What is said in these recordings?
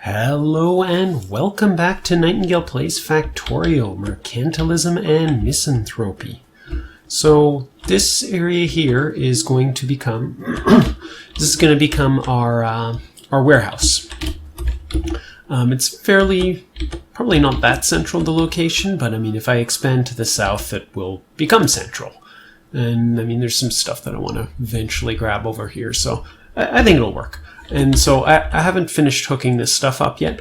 Hello and welcome back to Nightingale Plays Factorio, Mercantilism and Misanthropy. So this area here is going to become our warehouse. It's probably not that central, the location, but I mean, if I expand to the south, it will become central. And I mean, there's some stuff that I want to eventually grab over here, so I think it'll work. And so I haven't finished hooking this stuff up yet,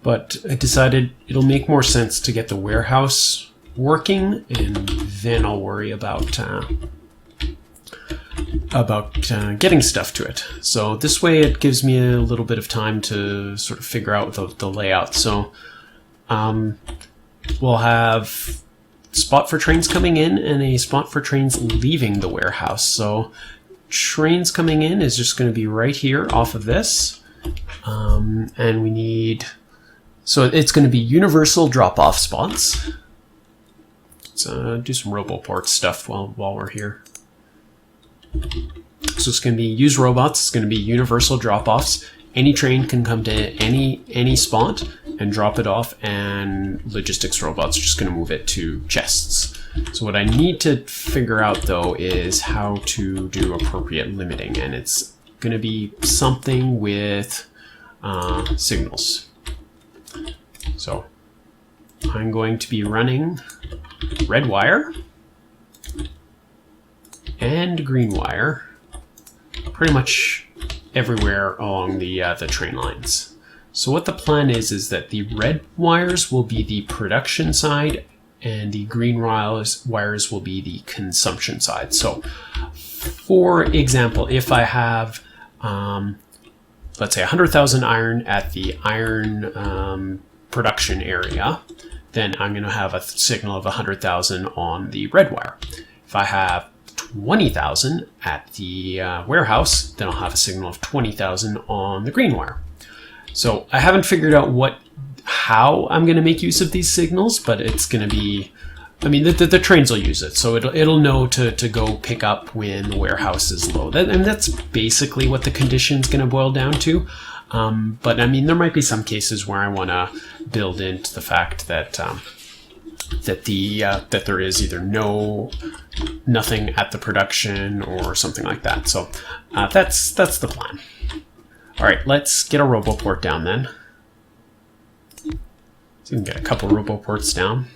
but I decided it'll make more sense to get the warehouse working, and then I'll worry about getting stuff to it. So this way it gives me a little bit of time to sort of figure out the layout. So we'll have a spot for trains coming in and a spot for trains leaving the warehouse. So trains coming in is just going to be right here off of this, and so it's going to be universal drop-off spots. Let's do some RoboPort stuff while we're here. So it's going to be use robots. It's going to be universal drop-offs. Any train can come to any spot and drop it off, and logistics robots are just going to move it to chests. So what I need to figure out, though, is how to do appropriate limiting, and it's going to be something with signals. So I'm going to be running red wire and green wire pretty much everywhere along the train lines. So what the plan is that the red wires will be the production side, and the green wires will be the consumption side. So, for example, if I have, let's say, 100,000 iron at the iron production area, then I'm going to have a signal of 100,000 on the red wire. If I have 20,000 at the warehouse, then I'll have a signal of 20,000 on the green wire. So I haven't figured out how I'm going to make use of these signals, but it's going to be, I mean, the trains will use it, so it'll know to go pick up when the warehouse is low. And that's basically what the condition's going to boil down to. But I mean, there might be some cases where I want to build into the fact that that there is either nothing at the production or something like that. So that's the plan. All right, let's get a RoboPort down then. So we can get a couple RoboPorts down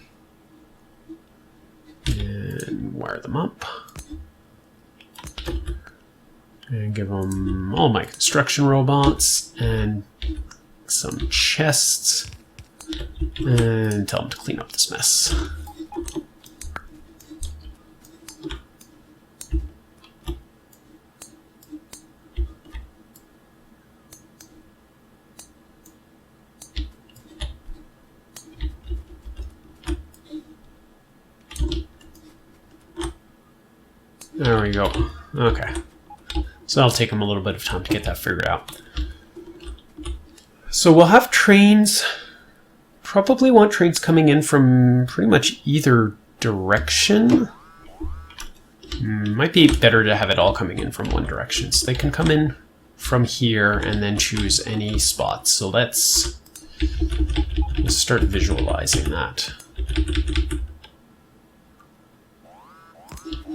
and wire them up and give them all my construction robots and some chests and tell them to clean up this mess. There we go. Okay. So that'll take them a little bit of time to get that figured out. So we'll have trains, probably want trains coming in from pretty much either direction. Might be better to have it all coming in from one direction. So they can come in from here and then choose any spot. So let's start visualizing that.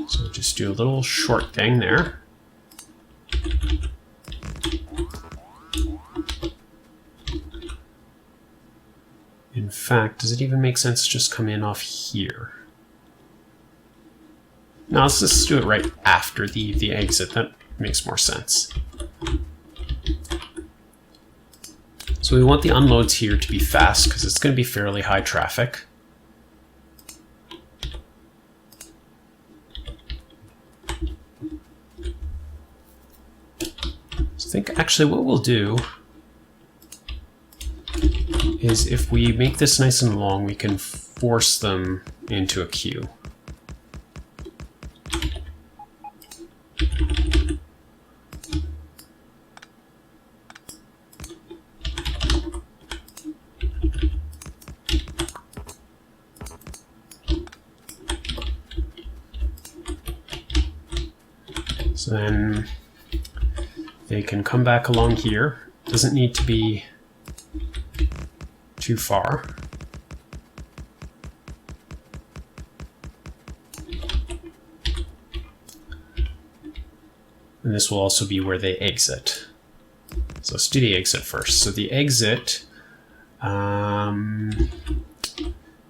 So just do a little short thing there. In fact, does it even make sense to just come in off here? No, let's just do it right after the exit. That makes more sense. So we want the unloads here to be fast because it's going to be fairly high traffic. I think actually what we'll do is if we make this nice and long, we can force them into a queue. So then they can come back along here. Doesn't need to be too far. And this will also be where they exit. So let's do the exit first. So the exit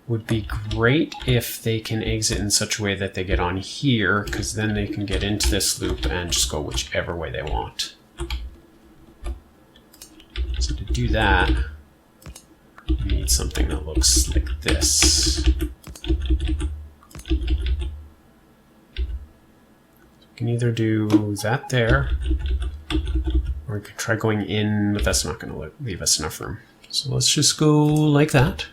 would be great if they can exit in such a way that they get on here, because then they can get into this loop and just go whichever way they want. So to do that, we need something that looks like this. We can either do that there, or we could try going in, but that's not going to leave us enough room. So let's just go like that.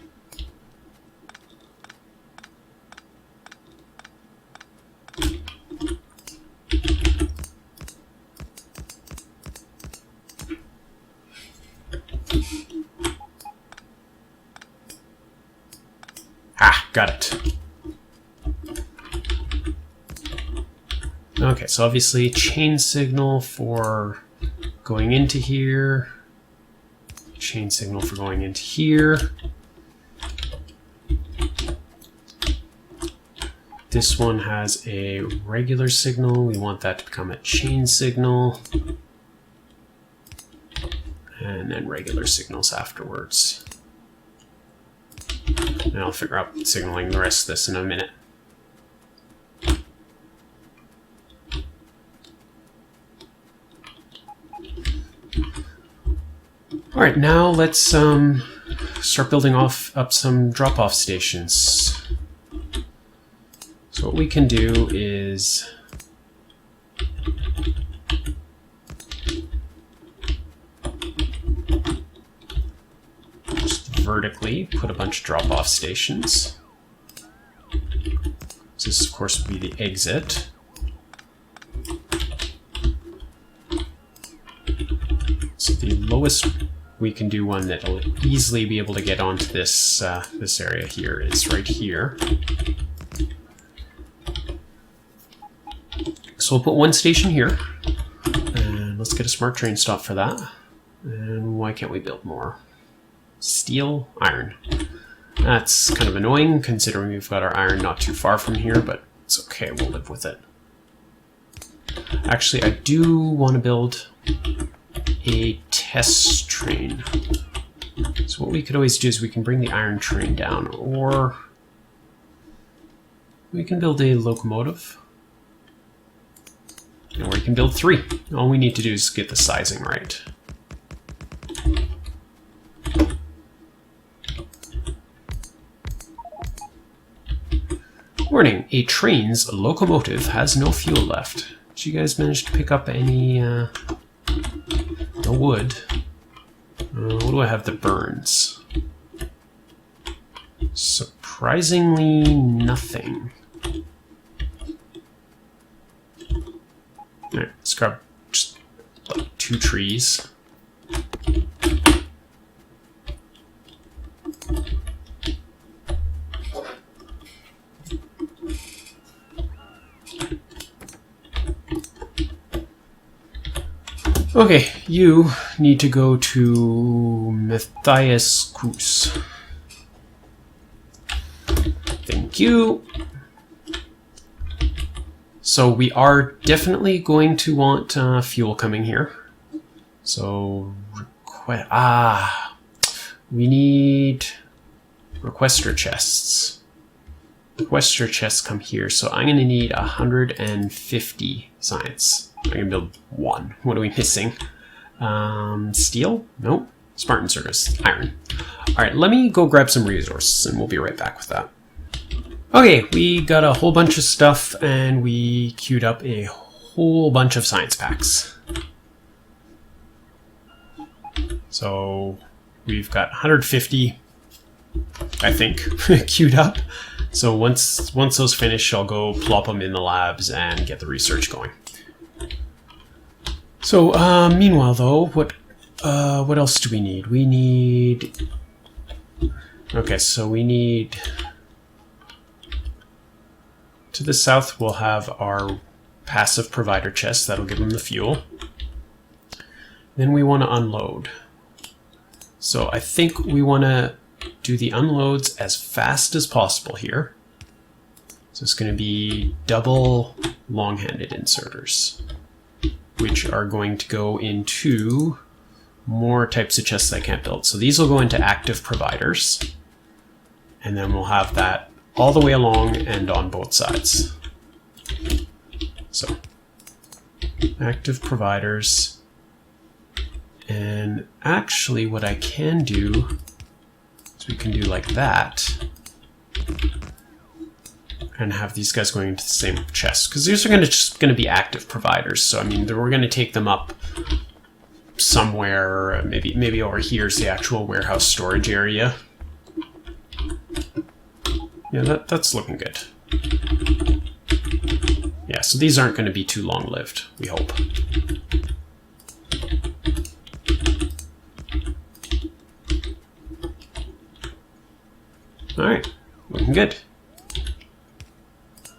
Ah, got it. Okay, so obviously chain signal for going into here, chain signal for going into here. This one has a regular signal. We want that to become a chain signal. And then regular signals afterwards. And I'll figure out signaling the rest of this in a minute. All right, now let's start building up some drop-off stations. So what we can do is just vertically put a bunch of drop-off stations. So this, of course, will be the exit. So the lowest we can do one that'll easily be able to get onto this this area here is right here. So we'll put one station here, and let's get a smart train stop for that. And why can't we build more? Steel, iron. That's kind of annoying considering we've got our iron not too far from here, but it's okay, we'll live with it. Actually, I do want to build a test train. So what we could always do is we can bring the iron train down, or we can build a locomotive, or we can build 3. All we need to do is get the sizing right. Warning, a train's locomotive has no fuel left. Did you guys manage to pick up any no wood? What do I have that burns? Surprisingly, nothing. Alright, let's grab just like 2 trees. Okay, you need to go to Matthias Kus. Thank you. So we are definitely going to want fuel coming here. So we need requester chests. Requester chests come here, so I'm going to need 150 science. I can build 1. What are we missing? Steel? Nope. Spartan service. Iron. Alright, let me go grab some resources and we'll be right back with that. Okay, we got a whole bunch of stuff and we queued up a whole bunch of science packs. So we've got 150, I think, queued up. So once those finish, I'll go plop them in the labs and get the research going. So, meanwhile, though, what else do we need? We need... Okay, so we need... To the south, we'll have our passive provider chest. That'll give them the fuel. Then we want to unload. So I think we want to do the unloads as fast as possible here. So it's going to be double long-handed inserters, which are going to go into more types of chests I can't build. So these will go into active providers, and then we'll have that all the way along and on both sides. So active providers. And actually what I can do is we can do like that and have these guys going into the same chest, because these are just going to be active providers. So I mean, we're going to take them up somewhere, maybe over here is the actual warehouse storage area. Yeah, that's looking good. Yeah, so these aren't going to be too long-lived, we hope. Alright, looking good.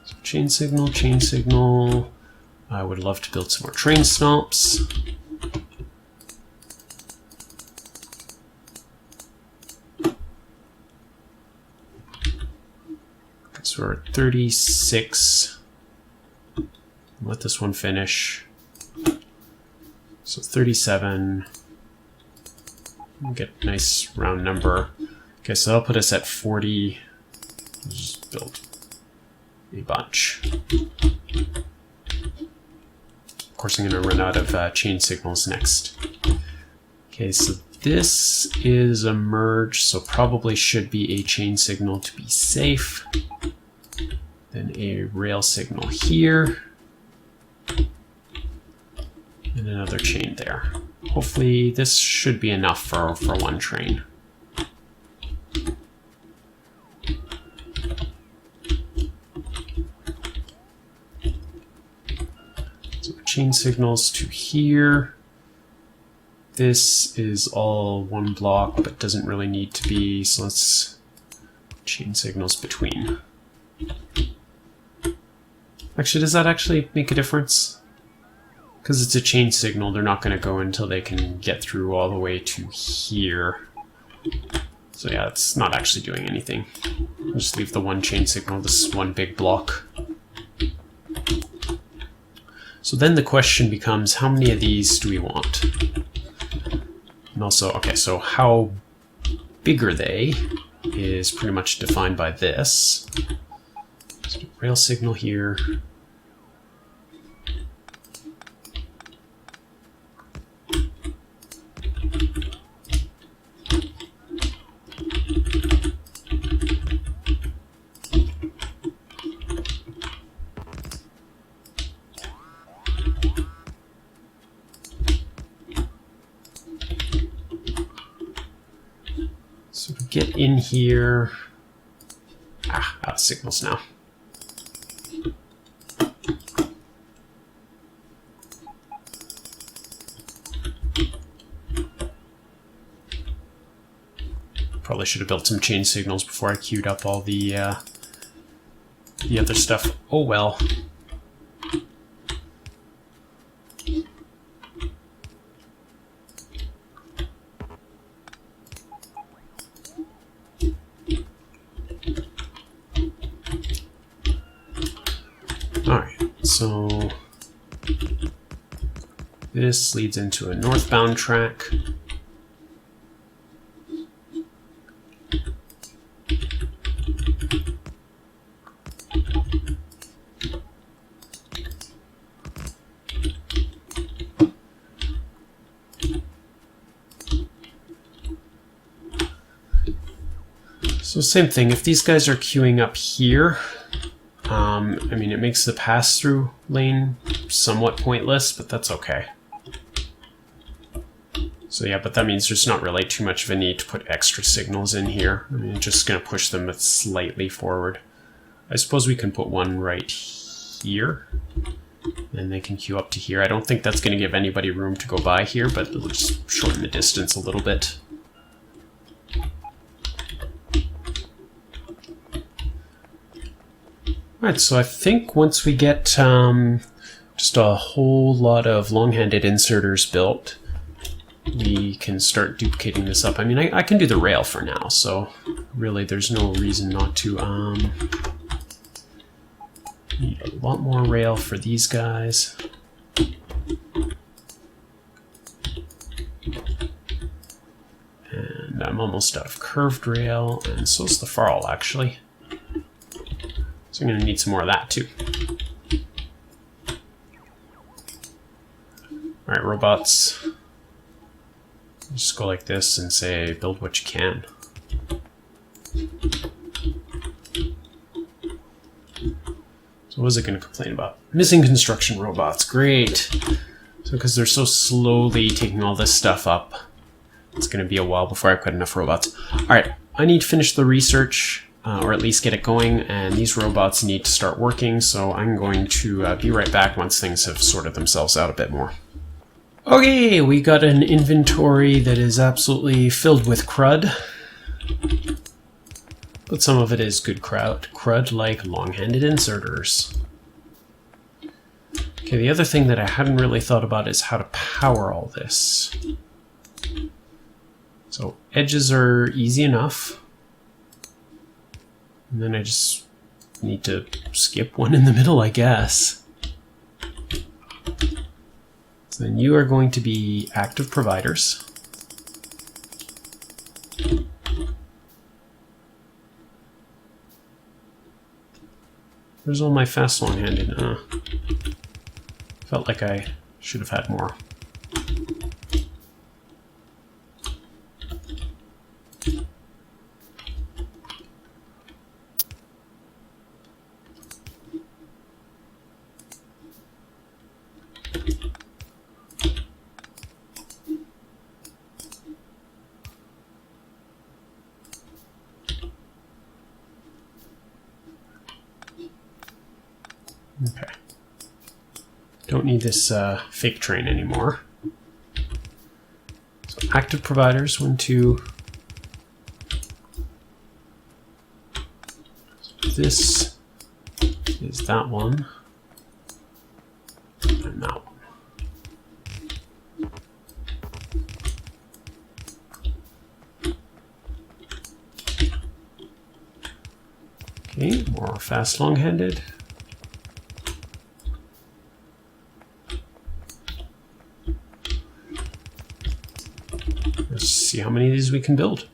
So chain signal. I would love to build some more train stops. So we're at 36. Let this one finish. So 37. We'll get a nice round number. Okay, so that'll put us at 40. Just build a bunch. Of course, I'm going to run out of chain signals next. Okay, so this is a merge, so probably should be a chain signal to be safe. Then a rail signal here. And another chain there. Hopefully this should be enough for one train. So chain signals to here. This is all one block, but doesn't really need to be, so let's chain signals between. Actually, does that actually make a difference? Because it's a chain signal, they're not going to go until they can get through all the way to here. So yeah, it's not actually doing anything. I'll just leave the one chain signal, this is one big block. So then the question becomes, how many of these do we want? And also, okay, so how big are they is pretty much defined by this. So rail signal here. So to get in here, out of signals now. Probably should have built some chain signals before I queued up all the other stuff. Oh well. Alright, so this leads into a northbound track. So same thing, if these guys are queuing up here, I mean, it makes the pass-through lane somewhat pointless, but that's okay. So yeah, but that means there's not really too much of a need to put extra signals in here. I mean, it's just going to push them slightly forward. I suppose we can put one right here, and they can queue up to here. I don't think that's going to give anybody room to go by here, but it'll just shorten the distance a little bit. Alright, so I think once we get just a whole lot of long-handed inserters built, we can start duplicating this up. I mean, I can do the rail for now, so really there's no reason not to. Need a lot more rail for these guys. And I'm almost out of curved rail, and so is the farl, actually. So I'm going to need some more of that, too. Alright, robots. Just go like this and say, build what you can. So what was it going to complain about? Missing construction robots. Great. So because they're so slowly taking all this stuff up, it's going to be a while before I've got enough robots. Alright, I need to finish the research, or at least get it going, and these robots need to start working, so I'm going to be right back once things have sorted themselves out a bit more. Okay, we got an inventory that is absolutely filled with crud. But some of it is good crud like long-handed inserters. Okay, the other thing that I hadn't really thought about is how to power all this. So edges are easy enough. And then I just need to skip one in the middle, I guess. So then you are going to be active providers. Where's all my fast long-handed? Felt like I should have had more. Okay. Don't need this fake train anymore. So active providers, 1, 2. This is that one. And that one. Okay, more fast long-handed. Let's see how many of these we can build.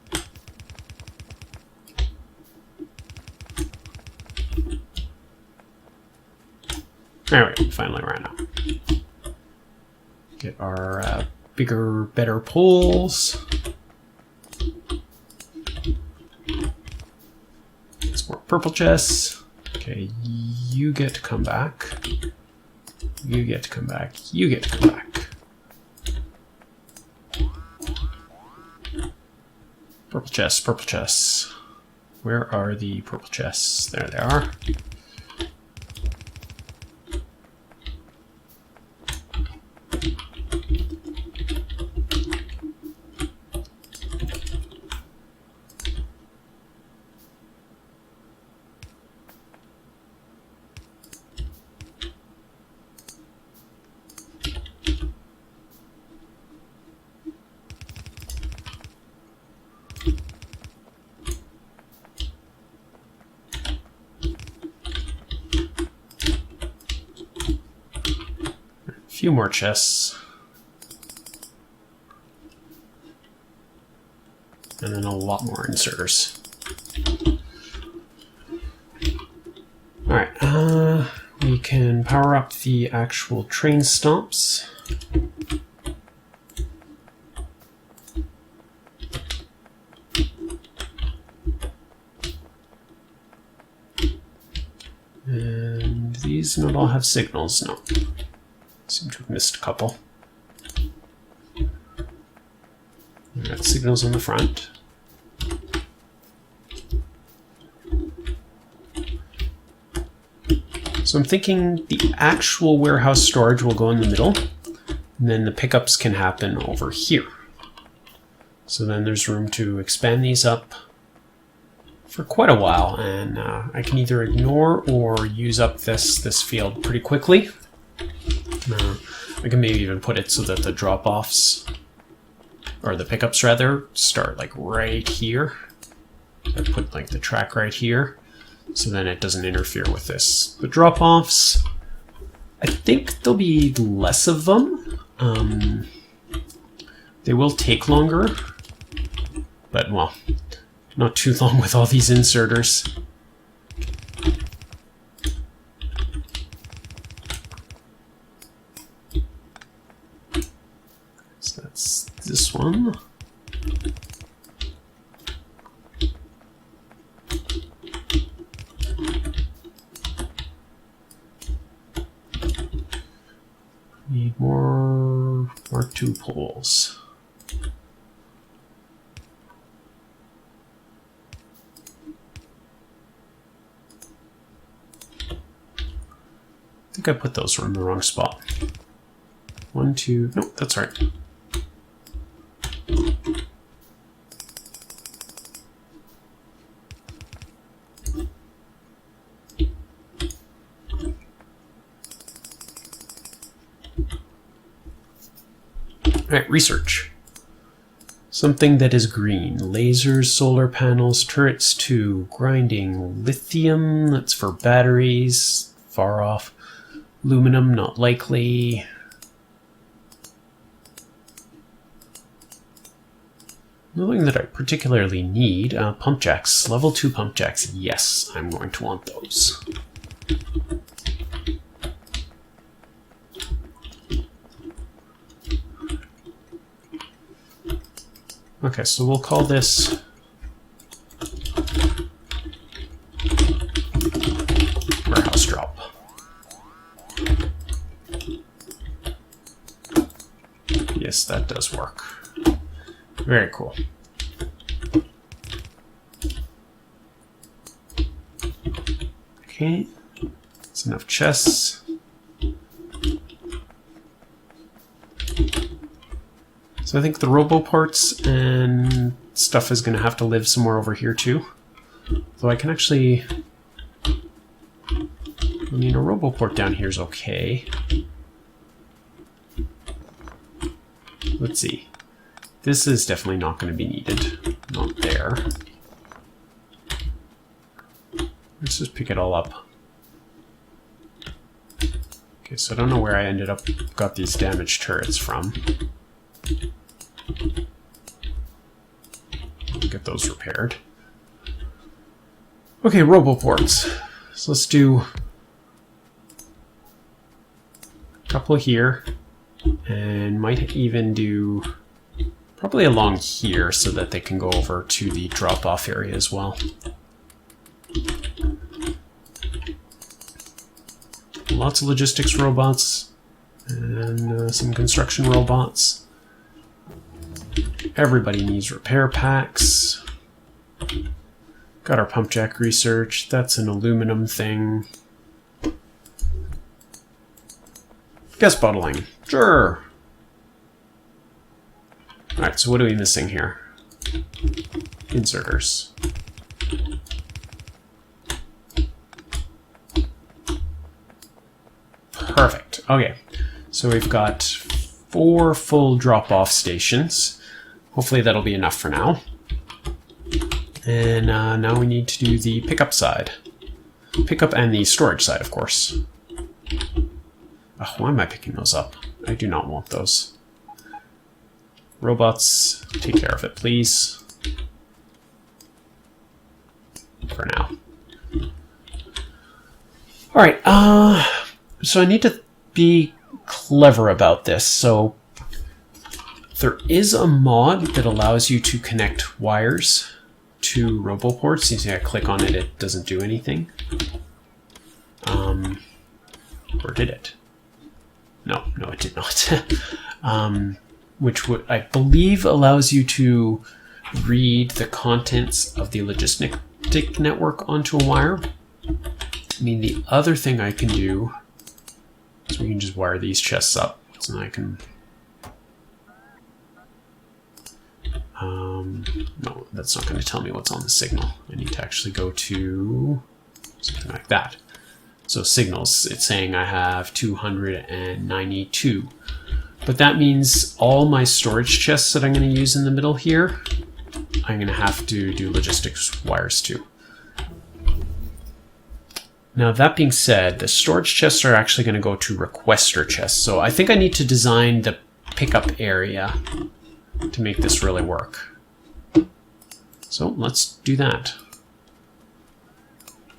There we go, finally ran out. Get our bigger, better poles. Some more purple chests. Okay, you get to come back. You get to come back. You get to come back. Purple chests, purple chests. Where are the purple chests? There they are. Few more chests. And then a lot more inserters. Alright, we can power up the actual train stumps. And these not all have signals, no. Seem to have missed a couple. We've got signals on the front. So I'm thinking the actual warehouse storage will go in the middle, and then the pickups can happen over here. So then there's room to expand these up for quite a while, and I can either ignore or use up this field pretty quickly. I can maybe even put it so that the drop-offs or the pickups rather, start like right here. I put like the track right here, so then it doesn't interfere with this. The drop-offs, I think there'll be less of them. They will take longer, but well, not too long with all these inserters. So that's this one. Need more Mark II poles. I think I put those in the wrong spot. 1, 2, nope, that's right. Alright, research. Something that is green. Lasers, solar panels, turrets 2, grinding, lithium, that's for batteries, far off. Aluminum, not likely. Nothing that I particularly need. Pump jacks, level 2 pump jacks, yes, I'm going to want those. Okay, so we'll call this warehouse drop. Yes, that does work. Very cool. Okay, that's enough chests. So I think the robo parts and stuff is going to have to live somewhere over here too. Though I can actually... I mean, a roboport down here is okay. Let's see. This is definitely not going to be needed. Not there. Let's just pick it all up. Okay, so I don't know where I ended up got these damaged turrets from. Get those repaired. Okay, roboports. So let's do a couple here, and might even do probably along here so that they can go over to the drop-off area as well. Lots of logistics robots and some construction robots. Everybody needs repair packs. Got our pump jack research. That's an aluminum thing. Gas bottling. Sure. Alright, so what are we missing here? Inserters. Perfect. Okay. So we've got 4 full drop-off stations. Hopefully that'll be enough for now. And now we need to do the pickup side. Pickup and the storage side, of course. Oh, why am I picking those up? I do not want those. Robots, take care of it, please. For now. Alright, so I need to be clever about this. So there is a mod that allows you to connect wires to roboports. You see I click on it, it doesn't do anything. Or did it? No, it did not. Which would, I believe, allows you to read the contents of the logistic network onto a wire. I mean, the other thing I can do is we can just wire these chests up. So I can... no, that's not going to tell me what's on the signal. I need to actually go to something like that. So signals, it's saying I have 292. But that means all my storage chests that I'm going to use in the middle here, I'm going to have to do logistics wires too. Now that being said, the storage chests are actually going to go to requester chests. So I think I need to design the pickup area to make this really work. So let's do that.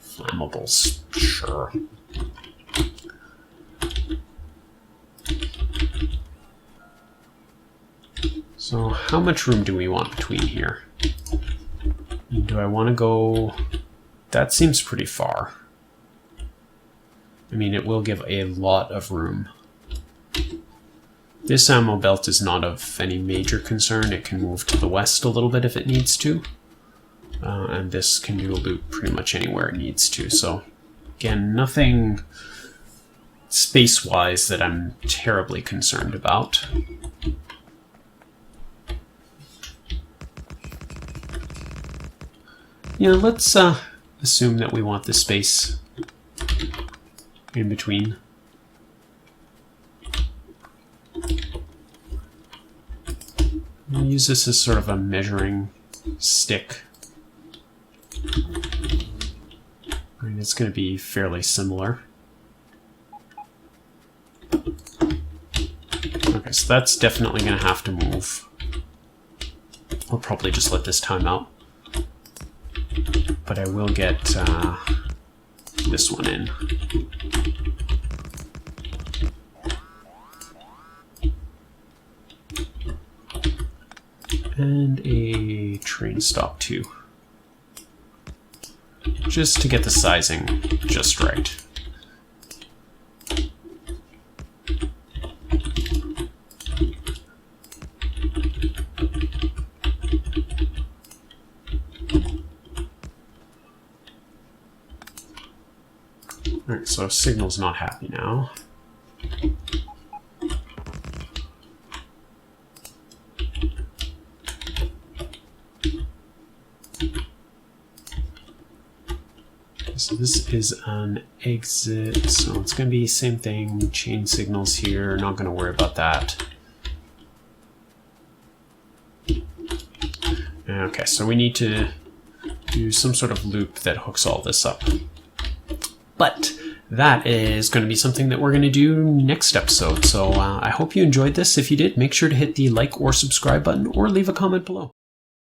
Flammables, sure. So how much room do we want between here? Do I want to go... That seems pretty far. I mean, it will give a lot of room. This ammo belt is not of any major concern. It can move to the west a little bit if it needs to. And this can do a loop pretty much anywhere it needs to. So, again, nothing space-wise that I'm terribly concerned about. Yeah, let's assume that we want the space in between. I'll use this as sort of a measuring stick. I mean, it's going to be fairly similar. Okay, so that's definitely going to have to move. I'll probably just let this time out. But I will get this one in. And a train stop too. Just to get the sizing just right. Alright, so signal's not happy now. So this is an exit, so it's going to be same thing, chain signals here, not going to worry about that. Okay, so we need to do some sort of loop that hooks all this up. But that is going to be something that we're going to do next episode. So I hope you enjoyed this. If you did, make sure to hit the like or subscribe button or leave a comment below.